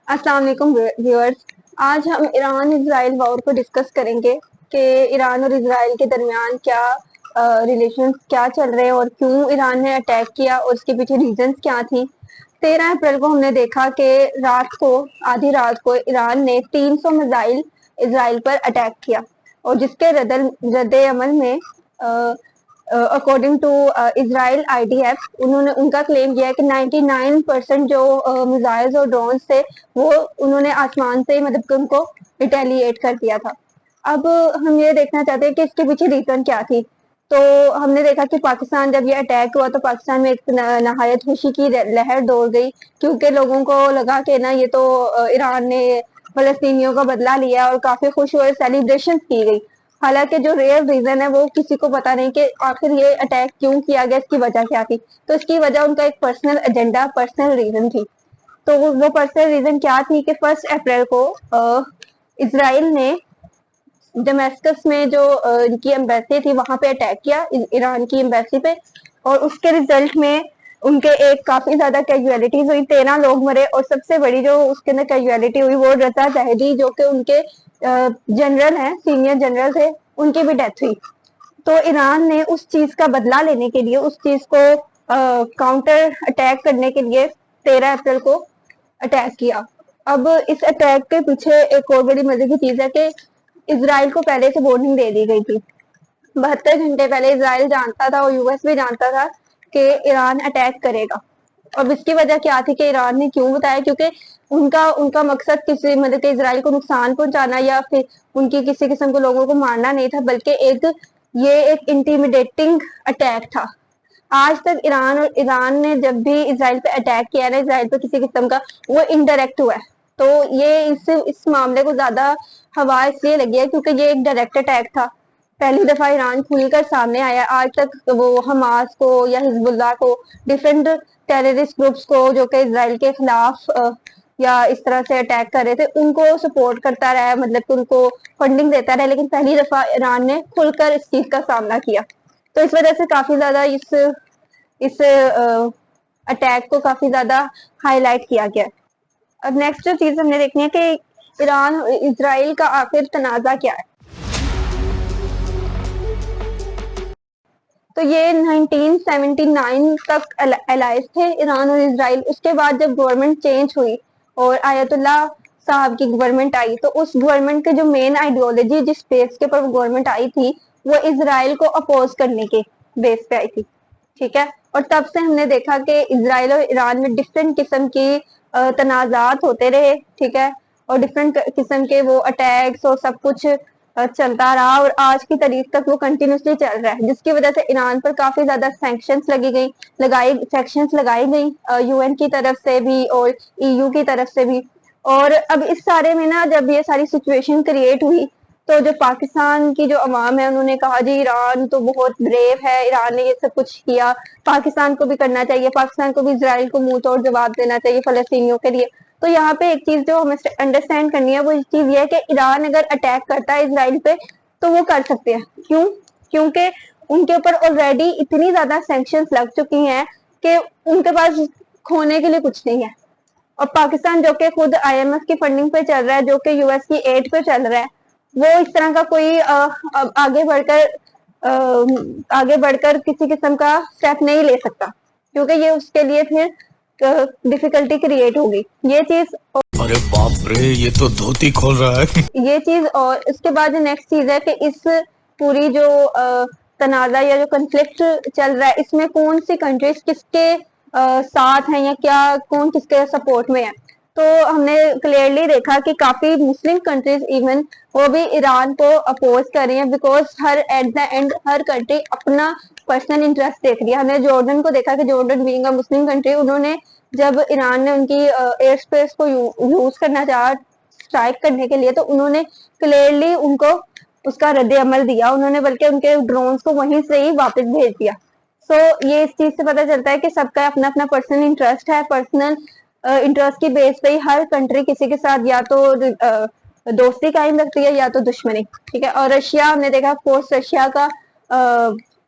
अस्सलाम वालेकुम व्यूअर्स। आज हम ईरान इजराइल वॉर को डिस्कस करेंगे कि ईरान और इजराइल के दरमियान क्या रिलेशंस क्या चल रहे हैं और क्यों ईरान ने अटैक किया और उसके पीछे रीजंस क्या थी। 13 अप्रैल को हमने देखा कि रात को आधी रात को ईरान ने 300 मिसाइल इजराइल पर अटैक किया और जिसके रद्द अमल में अकॉर्डिंग टू इजराइल आईडीएफ उन्होंने उनका क्लेम किया है कि 99% जो मिसाइल्स और ड्रोन्स थे वो उन्होंने आसमान से मतलब कि उनको रिटेलिएट कर दिया था। अब हम ये देखना चाहते हैं कि इसके पीछे रीजन क्या थी। तो हमने देखा कि पाकिस्तान जब ये अटैक हुआ तो पाकिस्तान में एक नहायत खुशी की लहर दौड़ गई, क्योंकि लोगों को लगा कि ना ये तो ईरान ने फलस्तीनियों का बदला लिया और काफी खुश हुए, सेलिब्रेशन की गई। हालांकि जो रियल रीजन है वो किसी को पता नहीं कि आखिर ये अटैक क्यों किया गया, इसकी वजह क्या थी। तो इसकी वजह उनका एक पर्सनल एजेंडा, पर्सनल रीजन थी। तो वो पर्सनल रीजन क्या थी कि 1 अप्रैल को इसराइल ने डमेस्कस में जो इनकी एम्बेसी थी वहां पे अटैक किया, ईरान की एम्बेसी पे। और उसके रिजल्ट में उनके एक काफी ज्यादा कैजुअलिटीज हुई, 13 लोग मरे। और सबसे बड़ी जो उसके अंदर कैजुअलिटी हुई वो रजा जाहिदी, जो कि उनके जनरल हैं, सीनियर जनरल थे, उनकी भी डेथ हुई। तो ईरान ने उस चीज का बदला लेने के लिए, उस चीज को काउंटर अटैक करने के लिए 13 अप्रैल को अटैक किया। अब इस अटैक के पीछे एक और बड़ी मजे की चीज है कि इसराइल को पहले से वार्निंग दे दी गई थी। 72 घंटे पहले इसराइल जानता था और यूएस भी जानता था कि ईरान अटैक करेगा। अब इसकी वजह क्या थी कि ईरान ने क्यों बताया, क्योंकि उनका उनका मकसद किसी मतलब कि इसराइल को नुकसान पहुंचाना या फिर उनकी किसी किस्म के लोगों को मारना नहीं था, बल्कि ये एक इंटीमिडेटिंग अटैक था। आज तक ईरान ने जब भी इसराइल पे अटैक किया ना, इसराइल पे किसी किस्म का, वो इनडायरेक्ट हुआ है। तो ये इस मामले को ज्यादा हवा इसलिए लगी है क्योंकि ये एक डायरेक्ट अटैक था। पहली दफा ईरान खुलकर सामने आया। आज तक वो हमास को या हिजबुल्लाह को, डिफरेंट टेररिस्ट ग्रुप्स को जो कि इसराइल के खिलाफ या इस तरह से अटैक कर रहे थे, उनको सपोर्ट करता रहा है, मतलब कि उनको फंडिंग देता रहा। लेकिन पहली दफा ईरान ने खुलकर इस चीज का सामना किया। तो इस वजह से काफी ज्यादा इस अटैक को काफी ज्यादा हाईलाइट किया गया। अब नेक्स्ट जो चीज हमने देखनी है कि ईरान इसराइल का आखिर तनाजा क्या है। तो ये 1979 तक अलाइज थे ईरान और इसराइल। उसके बाद जब गवर्नमेंट चेंज हुई और आयतुल्लाह साहब की गवर्नमेंट आई, तो उस गवर्नमेंट के जो मेन आइडियोलॉजी जिस बेस के ऊपर वो गवर्नमेंट आई थी, वो इसराइल को अपोज करने के बेस पे आई थी। ठीक है। और तब से हमने देखा कि इसराइल और ईरान में डिफरेंट किस्म की तनाजात होते रहे। ठीक है। और डिफरेंट किस्म के वो अटैक्स और सब कुछ चलता रहा और आज की तारीख तक वो कंटिन्यूसली चल रहा है, जिसकी वजह से ईरान पर काफी ज्यादा सैंक्शंस लगाई गई यूएन की तरफ से भी और ईयू की तरफ से भी। और अब इस सारे में ना, जब ये सारी सिचुएशन क्रिएट हुई, तो जो पाकिस्तान की जो अवाम है उन्होंने कहा जी ईरान तो बहुत ब्रेव है, ईरान ने ये सब कुछ किया, पाकिस्तान को भी करना चाहिए, पाकिस्तान को भी इसराइल को मुंह तोड़ जवाब देना चाहिए फलस्तीनियों के लिए। तो यहाँ पे एक चीज जो हमें अंडरस्टैंड करनी है वो चीज ये है कि ईरान अगर अटैक करता है इसराइल पे तो वो कर सकते हैं। क्यों? क्योंकि उनके ऊपर ऑलरेडी इतनी ज्यादा सैंक्शंस लग चुकी हैं कि उनके पास खोने के लिए कुछ नहीं है। और पाकिस्तान जो कि खुद आईएमएफ की फंडिंग पे चल रहा है, जो कि यूएस की एड पे चल रहा है, वो इस तरह का कोई आगे बढ़कर किसी किस्म का स्टेप नहीं ले सकता, क्योंकि ये उसके लिए फिर डिफिकल्टी क्रिएट होगी। ये चीज, अरे बाप रे, ये तो धोती खोल रहा है। ये चीज। और इसके बाद नेक्स्ट चीज है कि इस पूरी जो तनाजा या जो कंफ्लिक्ट चल रहा है, इसमें कौन सी कंट्रीज किसके साथ हैं या क्या, कौन किसके सपोर्ट में है। तो हमने क्लियरली देखा कि काफी मुस्लिम कंट्रीज इवन वो भी ईरान को अपोज कर रही हैं, because her at the end her country अपना पर्सनल इंटरेस्ट देख रही है। हमने जॉर्डन को देखा कि Jordan being a Muslim country, उन्होंने जब ईरान ने उनकी एयर स्पेस को यूज करना चाहा स्ट्राइक करने के लिए, तो उन्होंने क्लियरली उनको उसका रद्द अमल दिया। उन्होंने बल्कि उनके ड्रोन्स को वहीं से ही वापस भेज दिया। सो ये इस चीज से पता चलता है कि सबका अपना अपना पर्सनल इंटरेस्ट है। पर्सनल इंटरेस्ट की बेस पे ही हर कंट्री किसी के साथ या तो दोस्ती कायम रखती है या तो दुश्मनी। ठीक है। और रशिया हमने देखा, कोर्स रशिया का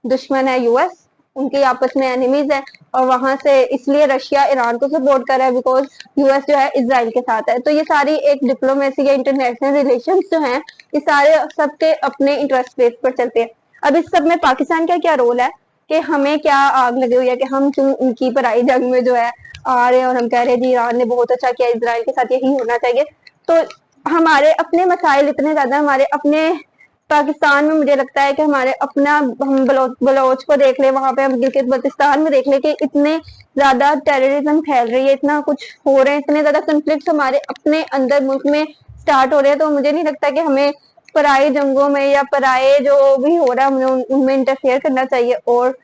दुश्मन है यूएस, उनकी आपस में एनिमीज है, और वहां से इसलिए रशिया ईरान को सपोर्ट कर रहा है बिकॉज यूएस जो है इसराइल के साथ है। तो ये सारी एक डिप्लोमेसी या इंटरनेशनल रिलेशन जो है, ये सारे सबके अपने इंटरेस्ट बेस पर चलते हैं। अब इस सब में पाकिस्तान का क्या रोल है कि हमें क्या आग लगी हुई है कि हम क्यों उनकी पराई जंग में जो है आ रहे हैं, और हम कह रहे हैं जी ईरान ने बहुत अच्छा किया, इसराइल के साथ यही होना चाहिए। तो हमारे अपने मसाइल इतने ज्यादा, हमारे अपने पाकिस्तान में मुझे लगता है कि हमारे अपना, हम बलोच को देख ले, वहां पे हम गिलगित बल्तिस्तान में देख ले कि इतने ज्यादा टेररिज्म फैल रही है, इतना कुछ हो रहे हैं, इतने ज्यादा कंफ्लिक्ट हमारे अपने अंदर मुल्क में स्टार्ट हो रहे हैं। तो मुझे नहीं लगता कि हमें पराई जंगों में या पराए जो भी हो रहा है हमें उनमें इंटरफेयर करना चाहिए, और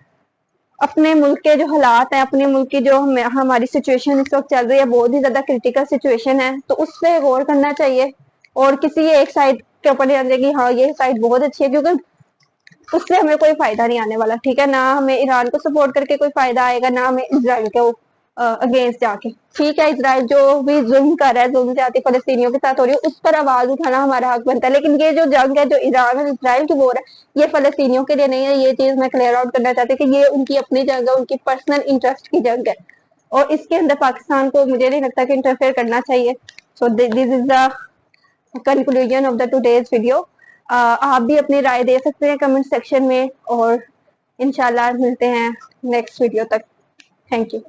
अपने मुल्क के जो हालात हैं, अपने मुल्क की जो हमारी सिचुएशन इस वक्त चल रही है, बहुत ही ज्यादा क्रिटिकल सिचुएशन है, तो उस पर गौर करना चाहिए। और किसी एक साइड के ऊपर ध्यान दें कि हाँ ये साइड बहुत अच्छी है, क्योंकि उससे हमें कोई फायदा नहीं आने वाला, ठीक है ना, हमें ईरान को सपोर्ट करके कोई फायदा आएगा, ना हमें इसराइल के अगेंस्ट जाके। ठीक है, इसराइल जो भी जुल्म कर रहा है, जुल्म ज्यादा फलस्तीनियों के साथ हो रही है, उस पर आवाज उठाना हमारा हक बनता है। लेकिन ये जो जंग है, जो ईरान और इसराइल की वॉर है, ये फलस्तीनियों के लिए नहीं है। ये चीज मैं क्लियर आउट करना चाहती हूँ कि ये उनकी अपनी जंग है, उनकी पर्सनल इंटरेस्ट की जंग है, और इसके अंदर पाकिस्तान को मुझे नहीं लगता कि इंटरफेयर करना चाहिए। So this is the conclusion of the today's video. आप भी अपनी राय दे सकते हैं कमेंट सेक्शन में, और इंशाल्लाह मिलते हैं नेक्स्ट वीडियो तक। Thank you.